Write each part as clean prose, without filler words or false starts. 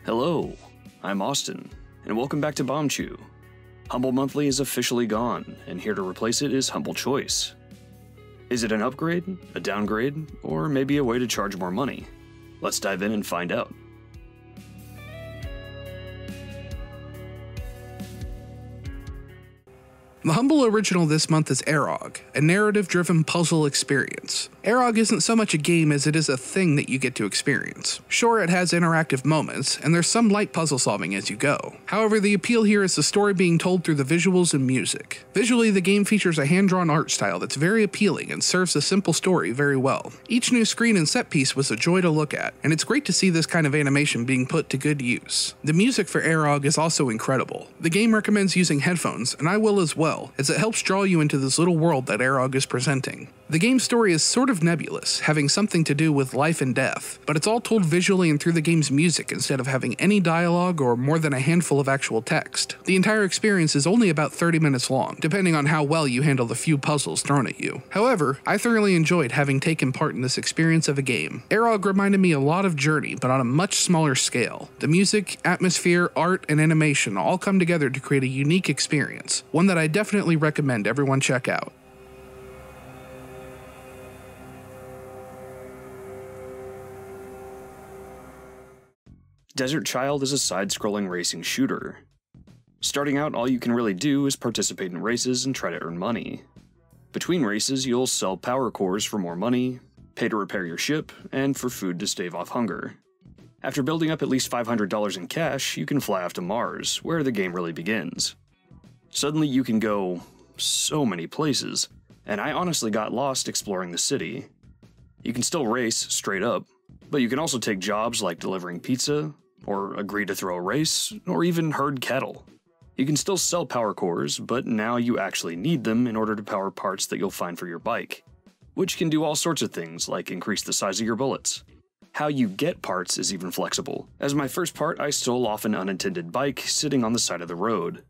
Hello, I'm Austin, and welcome back to Bombchu. Humble Monthly is officially gone, and here to replace it is Humble Choice. Is it an upgrade, a downgrade, or maybe a way to charge more money? Let's dive in and find out. The Humble original this month is Arrog, a narrative-driven puzzle experience. Arrog isn't so much a game as it is a thing that you get to experience. Sure, it has interactive moments, and there's some light puzzle solving as you go. However, the appeal here is the story being told through the visuals and music. Visually, the game features a hand-drawn art style that's very appealing and serves a simple story very well. Each new screen and set piece was a joy to look at, and it's great to see this kind of animation being put to good use. The music for Arrog is also incredible. The game recommends using headphones, and I will as well, as it helps draw you into this little world that Arrog is presenting. The game's story is sort of nebulous, having something to do with life and death, but it's all told visually and through the game's music instead of having any dialogue or more than a handful of actual text. The entire experience is only about 30 minutes long, depending on how well you handle the few puzzles thrown at you. However, I thoroughly enjoyed having taken part in this experience of a game. Arrog reminded me a lot of Journey, but on a much smaller scale. The music, atmosphere, art, and animation all come together to create a unique experience, one that I definitely recommend everyone check out. Desert Child is a side-scrolling racing shooter. Starting out, all you can really do is participate in races and try to earn money. Between races, you'll sell power cores for more money, pay to repair your ship, and for food to stave off hunger. After building up at least $500 in cash, you can fly off to Mars, where the game really begins. Suddenly you can go so many places, and I honestly got lost exploring the city. You can still race straight up, but you can also take jobs like delivering pizza, or agree to throw a race, or even herd cattle. You can still sell power cores, but now you actually need them in order to power parts that you'll find for your bike, which can do all sorts of things like increase the size of your bullets. How you get parts is even flexible. As my first part, I stole off an unattended bike sitting on the side of the road.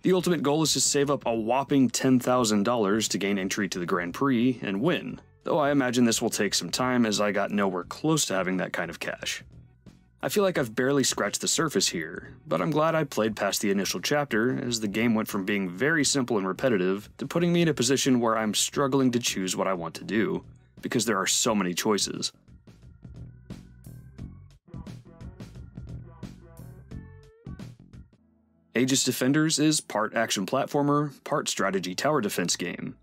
The ultimate goal is to save up a whopping $10,000 to gain entry to the Grand Prix and win, though I imagine this will take some time as I got nowhere close to having that kind of cash. I feel like I've barely scratched the surface here, but I'm glad I played past the initial chapter, as the game went from being very simple and repetitive to putting me in a position where I'm struggling to choose what I want to do, because there are so many choices. Aegis Defenders is part action platformer, part strategy tower defense game.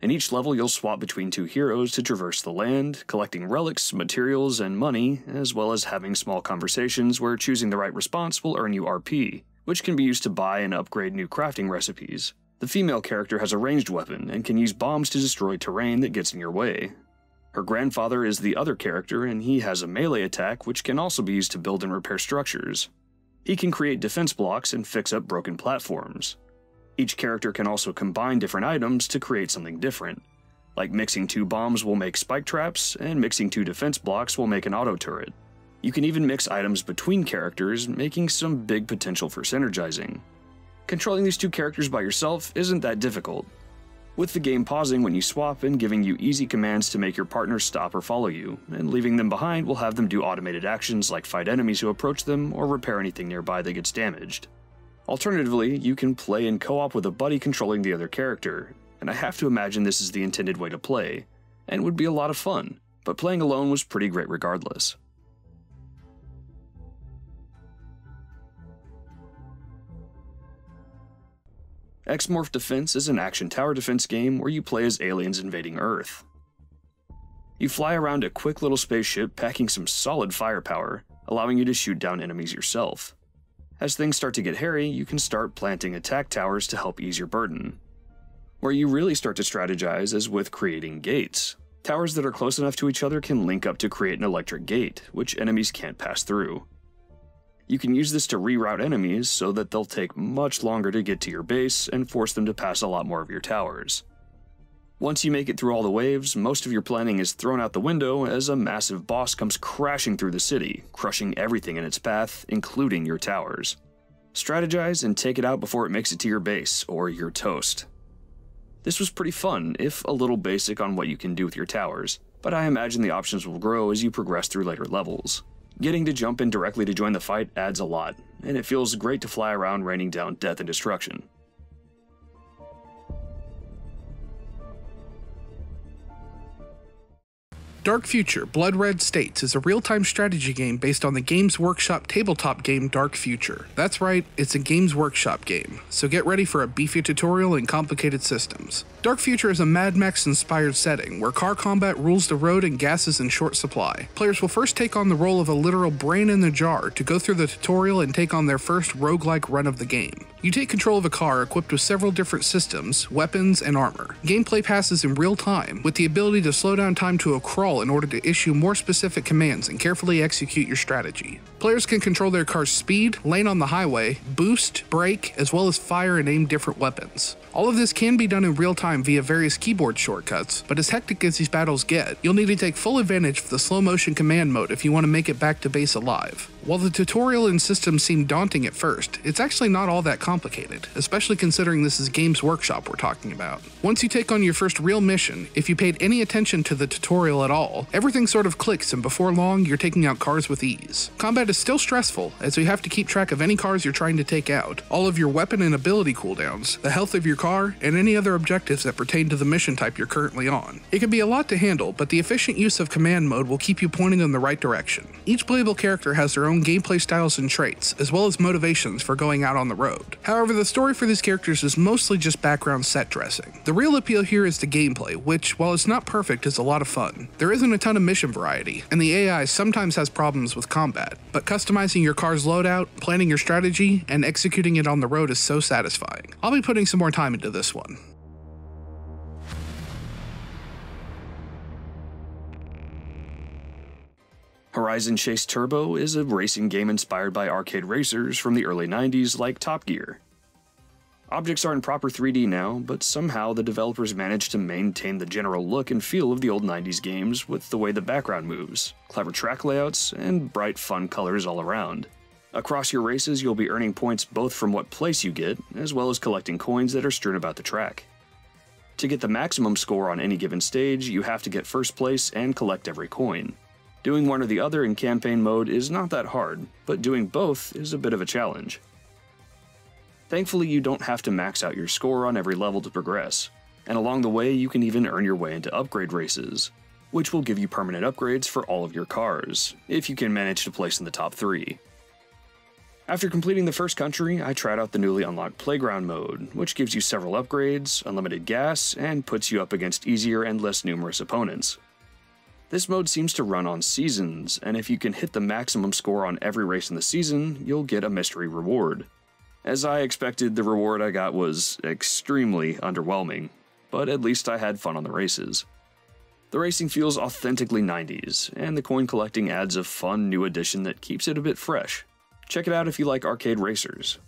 In each level, you'll swap between two heroes to traverse the land, collecting relics, materials, and money, as well as having small conversations where choosing the right response will earn you RP, which can be used to buy and upgrade new crafting recipes. The female character has a ranged weapon and can use bombs to destroy terrain that gets in your way. Her grandfather is the other character, and he has a melee attack which can also be used to build and repair structures. He can create defense blocks and fix up broken platforms. Each character can also combine different items to create something different, like mixing two bombs will make spike traps, and mixing two defense blocks will make an auto turret. You can even mix items between characters, making some big potential for synergizing. Controlling these two characters by yourself isn't that difficult, with the game pausing when you swap and giving you easy commands to make your partner stop or follow you, and leaving them behind will have them do automated actions like fight enemies who approach them or repair anything nearby that gets damaged. Alternatively, you can play in co-op with a buddy controlling the other character, and I have to imagine this is the intended way to play, and would be a lot of fun, but playing alone was pretty great regardless. X-Morph Defense is an action tower defense game where you play as aliens invading Earth. You fly around a quick little spaceship packing some solid firepower, allowing you to shoot down enemies yourself. As things start to get hairy, you can start planting attack towers to help ease your burden. Where you really start to strategize is with creating gates. Towers that are close enough to each other can link up to create an electric gate, which enemies can't pass through. You can use this to reroute enemies so that they'll take much longer to get to your base and force them to pass a lot more of your towers. Once you make it through all the waves, most of your planning is thrown out the window as a massive boss comes crashing through the city, crushing everything in its path, including your towers. Strategize and take it out before it makes it to your base, or you're toast. This was pretty fun, if a little basic on what you can do with your towers, but I imagine the options will grow as you progress through later levels. Getting to jump in directly to join the fight adds a lot, and it feels great to fly around raining down death and destruction. Dark Future Blood Red States is a real-time strategy game based on the Games Workshop tabletop game Dark Future. That's right, it's a Games Workshop game, so get ready for a beefy tutorial and complicated systems. Dark Future is a Mad Max-inspired setting where car combat rules the road and gas is in short supply. Players will first take on the role of a literal brain in the jar to go through the tutorial and take on their first roguelike run of the game. You take control of a car equipped with several different systems, weapons, and armor. Gameplay passes in real time, with the ability to slow down time to a crawl in order to issue more specific commands and carefully execute your strategy. Players can control their car's speed, lane on the highway, boost, brake, as well as fire and aim different weapons. All of this can be done in real time via various keyboard shortcuts, but as hectic as these battles get, you'll need to take full advantage of the slow motion command mode if you want to make it back to base alive. While the tutorial and system seem daunting at first, it's actually not all that complicated, especially considering this is Games Workshop we're talking about. Once you take on your first real mission, if you paid any attention to the tutorial at all, everything sort of clicks and before long you're taking out cars with ease. Combat is still stressful, as you have to keep track of any cars you're trying to take out, all of your weapon and ability cooldowns, the health of your car, and any other objectives that pertain to the mission type you're currently on. It can be a lot to handle, but the efficient use of command mode will keep you pointing in the right direction. Each playable character has their own gameplay styles and traits, as well as motivations for going out on the road. However, the story for these characters is mostly just background set dressing. The real appeal here is the gameplay, which, while it's not perfect, is a lot of fun. There isn't a ton of mission variety, and the AI sometimes has problems with combat, but customizing your car's loadout, planning your strategy, and executing it on the road is so satisfying. I'll be putting some more time into this one. Horizon Chase Turbo is a racing game inspired by arcade racers from the early 90s like Top Gear. Objects are in proper 3D now, but somehow the developers managed to maintain the general look and feel of the old 90s games with the way the background moves, clever track layouts, and bright fun colors all around. Across your races, you'll be earning points both from what place you get, as well as collecting coins that are strewn about the track. To get the maximum score on any given stage, you have to get first place and collect every coin. Doing one or the other in campaign mode is not that hard, but doing both is a bit of a challenge. Thankfully, you don't have to max out your score on every level to progress, and along the way you can even earn your way into upgrade races, which will give you permanent upgrades for all of your cars, if you can manage to place in the top 3. After completing the first country, I tried out the newly unlocked Playground mode, which gives you several upgrades, unlimited gas, and puts you up against easier and less numerous opponents. This mode seems to run on seasons, and if you can hit the maximum score on every race in the season, you'll get a mystery reward. As I expected, the reward I got was extremely underwhelming, but at least I had fun on the races. The racing feels authentically 90s, and the coin collecting adds a fun new addition that keeps it a bit fresh. Check it out if you like arcade racers.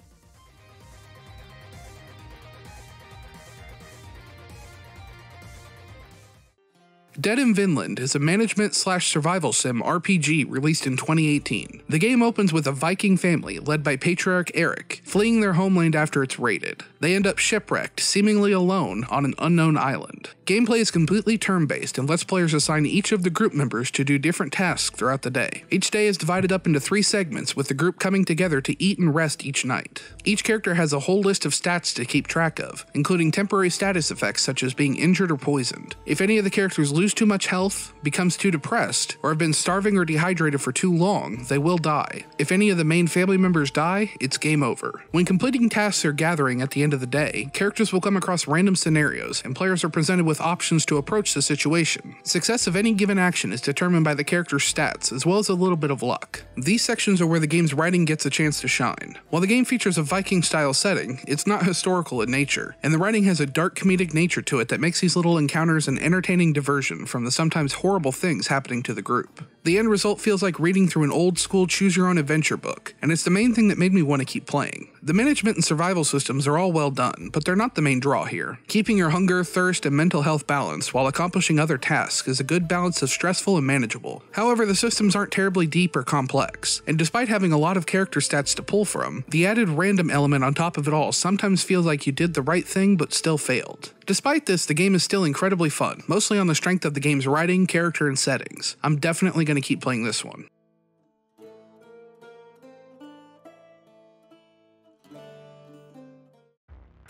Dead in Vinland is a management/survival sim RPG released in 2018. The game opens with a Viking family led by patriarch Arrog fleeing their homeland after it's raided. They end up shipwrecked, seemingly alone, on an unknown island. Gameplay is completely turn-based and lets players assign each of the group members to do different tasks throughout the day. Each day is divided up into 3 segments, with the group coming together to eat and rest each night. Each character has a whole list of stats to keep track of, including temporary status effects such as being injured or poisoned. If any of the characters lose too much health, becomes too depressed, or have been starving or dehydrated for too long, they will die. If any of the main family members die, it's game over. When completing tasks or gathering at the end of the day, characters will come across random scenarios, and players are presented with options to approach the situation. Success of any given action is determined by the character's stats, as well as a little bit of luck. These sections are where the game's writing gets a chance to shine. While the game features a Viking-style setting, it's not historical in nature, and the writing has a dark comedic nature to it that makes these little encounters an entertaining diversion from the sometimes horrible things happening to the group. The end result feels like reading through an old-school choose-your-own-adventure book, and it's the main thing that made me want to keep playing. The management and survival systems are all well done, but they're not the main draw here. Keeping your hunger, thirst, and mental health balanced while accomplishing other tasks is a good balance of stressful and manageable. However, the systems aren't terribly deep or complex, and despite having a lot of character stats to pull from, the added random element on top of it all sometimes feels like you did the right thing but still failed. Despite this, the game is still incredibly fun, mostly on the strength of the game's writing, character, and settings. I'm definitely going to keep playing this one.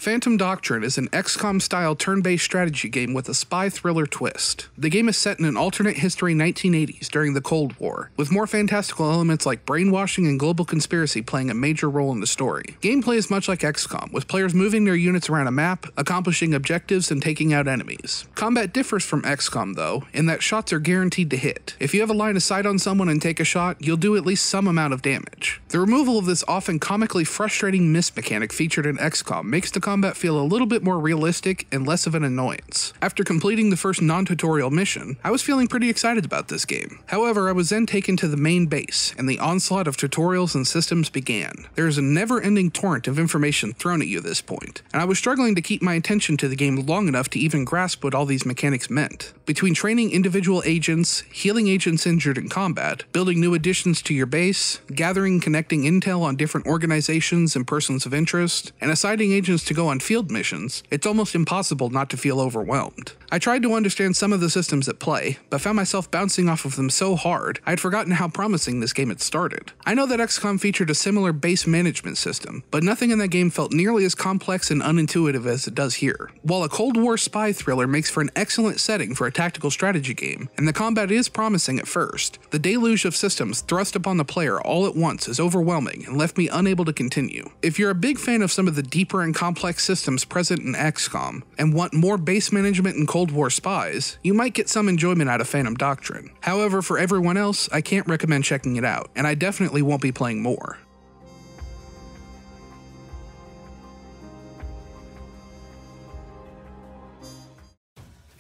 Phantom Doctrine is an XCOM-style turn-based strategy game with a spy thriller twist. The game is set in an alternate history 1980s during the Cold War, with more fantastical elements like brainwashing and global conspiracy playing a major role in the story. Gameplay is much like XCOM, with players moving their units around a map, accomplishing objectives, and taking out enemies. Combat differs from XCOM though, in that shots are guaranteed to hit. If you have a line of sight on someone and take a shot, you'll do at least some amount of damage. The removal of this often comically frustrating miss mechanic featured in XCOM makes the combat feel a little bit more realistic and less of an annoyance. After completing the first non-tutorial mission, I was feeling pretty excited about this game. However, I was then taken to the main base, and the onslaught of tutorials and systems began. There is a never-ending torrent of information thrown at you at this point, and I was struggling to keep my attention to the game long enough to even grasp what all these mechanics meant. Between training individual agents, healing agents injured in combat, building new additions to your base, gathering and connecting intel on different organizations and persons of interest, and assigning agents to go on field missions, it's almost impossible not to feel overwhelmed. I tried to understand some of the systems at play, but found myself bouncing off of them so hard, I had forgotten how promising this game had started. I know that XCOM featured a similar base management system, but nothing in that game felt nearly as complex and unintuitive as it does here. While a Cold War spy thriller makes for an excellent setting for a tactical strategy game, and the combat is promising at first, the deluge of systems thrust upon the player all at once is overwhelming and left me unable to continue. If you're a big fan of some of the deeper and complex systems present in XCOM, and want more base management and Cold War spies, you might get some enjoyment out of Phantom Doctrine. However, for everyone else, I can't recommend checking it out, and I definitely won't be playing more.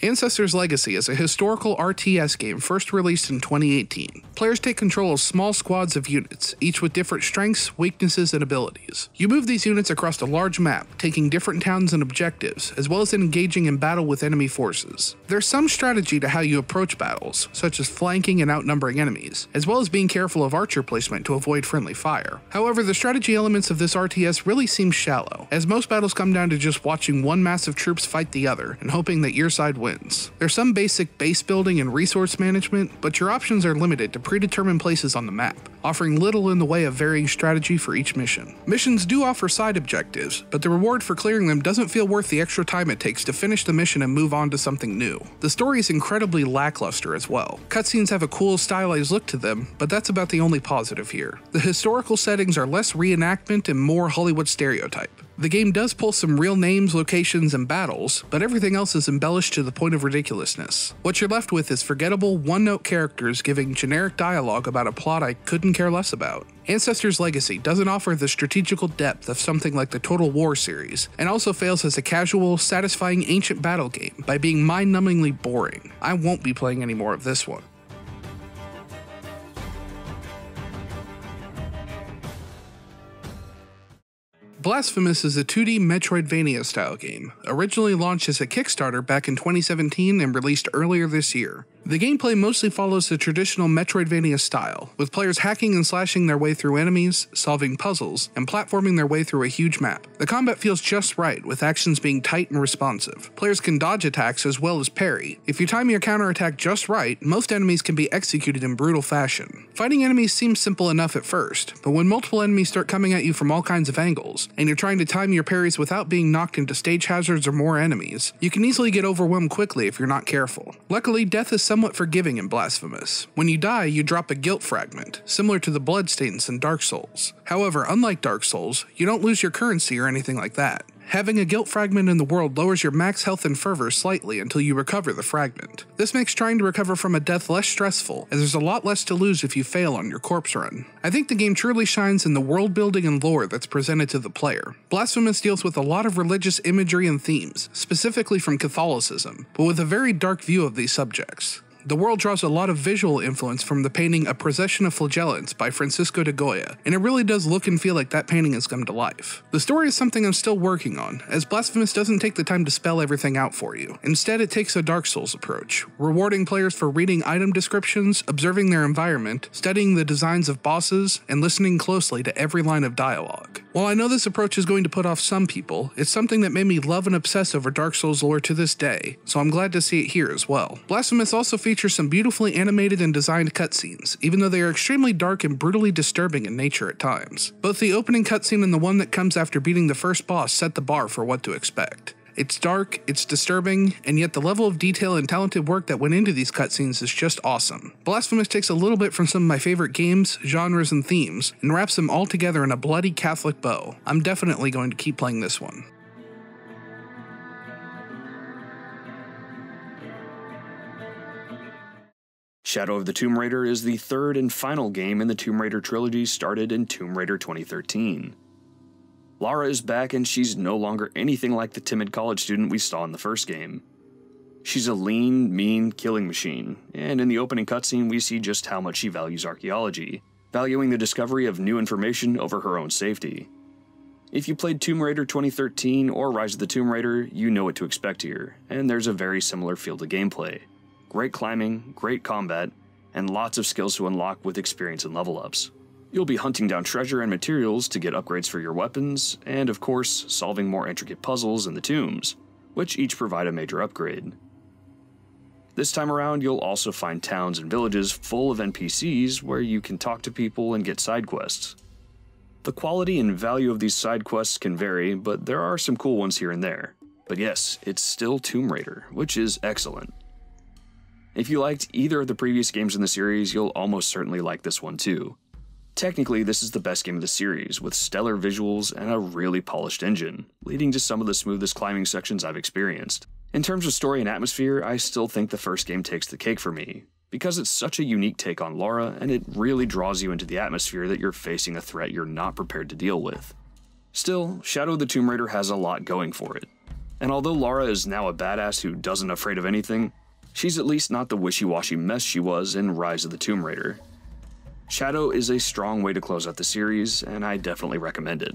Ancestors Legacy is a historical RTS game first released in 2018. Players take control of small squads of units, each with different strengths, weaknesses, and abilities. You move these units across a large map, taking different towns and objectives, as well as engaging in battle with enemy forces. There's some strategy to how you approach battles, such as flanking and outnumbering enemies, as well as being careful of archer placement to avoid friendly fire. However, the strategy elements of this RTS really seem shallow, as most battles come down to just watching one mass of troops fight the other and hoping that your side wins. There's some basic base building and resource management, but your options are limited to predetermined places on the map, offering little in the way of varying strategy for each mission. Missions do offer side objectives, but the reward for clearing them doesn't feel worth the extra time it takes to finish the mission and move on to something new. The story is incredibly lackluster as well. Cutscenes have a cool stylized look to them, but that's about the only positive here. The historical settings are less reenactment and more Hollywood stereotype. The game does pull some real names, locations, and battles, but everything else is embellished to the point of ridiculousness. What you're left with is forgettable, one-note characters giving generic dialogue about a plot I couldn't care less about. Ancestors Legacy doesn't offer the strategical depth of something like the Total War series, and also fails as a casual, satisfying ancient battle game by being mind-numbingly boring. I won't be playing any more of this one. Blasphemous is a 2D Metroidvania-style game, originally launched as a Kickstarter back in 2017 and released earlier this year. The gameplay mostly follows the traditional Metroidvania style, with players hacking and slashing their way through enemies, solving puzzles, and platforming their way through a huge map. The combat feels just right, with actions being tight and responsive. Players can dodge attacks as well as parry. If you time your counterattack just right, most enemies can be executed in brutal fashion. Fighting enemies seems simple enough at first, but when multiple enemies start coming at you from all kinds of angles, and you're trying to time your parries without being knocked into stage hazards or more enemies, you can easily get overwhelmed quickly if you're not careful. Luckily, death is somewhat forgiving in Blasphemous. When you die, you drop a guilt fragment, similar to the bloodstains in Dark Souls. However, unlike Dark Souls, you don't lose your currency or anything like that. Having a guilt fragment in the world lowers your max health and fervor slightly until you recover the fragment. This makes trying to recover from a death less stressful, as there's a lot less to lose if you fail on your corpse run. I think the game truly shines in the world building and lore that's presented to the player. Blasphemous deals with a lot of religious imagery and themes, specifically from Catholicism, but with a very dark view of these subjects. The world draws a lot of visual influence from the painting A Procession of Flagellants by Francisco de Goya, and it really does look and feel like that painting has come to life. The story is something I'm still working on, as Blasphemous doesn't take the time to spell everything out for you. Instead, it takes a Dark Souls approach, rewarding players for reading item descriptions, observing their environment, studying the designs of bosses, and listening closely to every line of dialogue. While I know this approach is going to put off some people, it's something that made me love and obsess over Dark Souls lore to this day, so I'm glad to see it here as well. Blasphemous also features features some beautifully animated and designed cutscenes, even though they are extremely dark and brutally disturbing in nature at times. Both the opening cutscene and the one that comes after beating the first boss set the bar for what to expect. It's dark, it's disturbing, and yet the level of detail and talented work that went into these cutscenes is just awesome. Blasphemous takes a little bit from some of my favorite games, genres, and themes, and wraps them all together in a bloody Catholic bow. I'm definitely going to keep playing this one. Shadow of the Tomb Raider is the third and final game in the Tomb Raider trilogy started in Tomb Raider 2013. Lara is back and she's no longer anything like the timid college student we saw in the first game. She's a lean, mean killing machine, and in the opening cutscene we see just how much she values archaeology, valuing the discovery of new information over her own safety. If you played Tomb Raider 2013 or Rise of the Tomb Raider, you know what to expect here, and there's a very similar feel to gameplay. Great climbing, great combat, and lots of skills to unlock with experience and level ups. You'll be hunting down treasure and materials to get upgrades for your weapons, and of course, solving more intricate puzzles in the tombs, which each provide a major upgrade. This time around, you'll also find towns and villages full of NPCs where you can talk to people and get side quests. The quality and value of these side quests can vary, but there are some cool ones here and there. But yes, it's still Tomb Raider, which is excellent. If you liked either of the previous games in the series, you'll almost certainly like this one too. Technically, this is the best game of the series, with stellar visuals and a really polished engine, leading to some of the smoothest climbing sections I've experienced. In terms of story and atmosphere, I still think the first game takes the cake for me, because it's such a unique take on Lara, and it really draws you into the atmosphere that you're facing a threat you're not prepared to deal with. Still, Shadow of the Tomb Raider has a lot going for it. And although Lara is now a badass who doesn't afraid of anything, she's at least not the wishy-washy mess she was in Rise of the Tomb Raider. Shadow is a strong way to close out the series, and I definitely recommend it.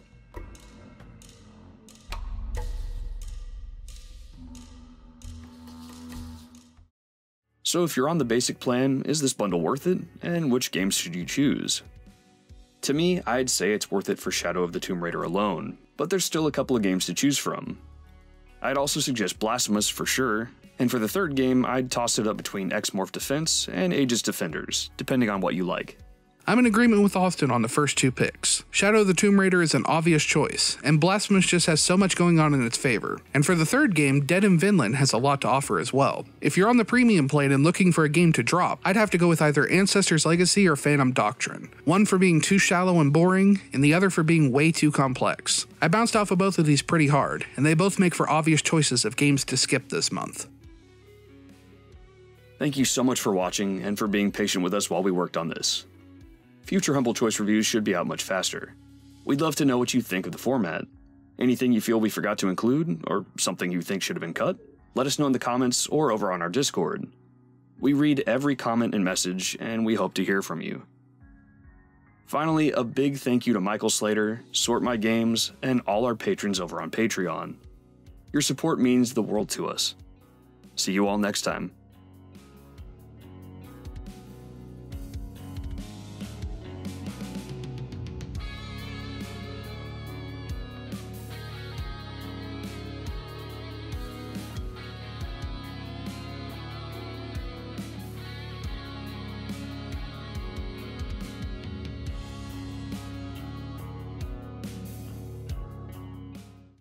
So if you're on the basic plan, is this bundle worth it, and which games should you choose? To me, I'd say it's worth it for Shadow of the Tomb Raider alone, but there's still a couple of games to choose from. I'd also suggest Blasphemous for sure, and for the third game, I'd toss it up between X-Morph Defense and Aegis Defenders, depending on what you like. I'm in agreement with Austin on the first two picks. Shadow of the Tomb Raider is an obvious choice, and Blasphemous just has so much going on in its favor. And for the third game, In Vinland has a lot to offer as well. If you're on the premium plan and looking for a game to drop, I'd have to go with either Ancestor's Legacy or Phantom Doctrine. One for being too shallow and boring, and the other for being way too complex. I bounced off of both of these pretty hard, and they both make for obvious choices of games to skip this month. Thank you so much for watching and for being patient with us while we worked on this. Future Humble Choice reviews should be out much faster. We'd love to know what you think of the format. Anything you feel we forgot to include, or something you think should have been cut? Let us know in the comments or over on our Discord. We read every comment and message, and we hope to hear from you. Finally, a big thank you to Michael Slater, Sort My Games, and all our patrons over on Patreon. Your support means the world to us. See you all next time.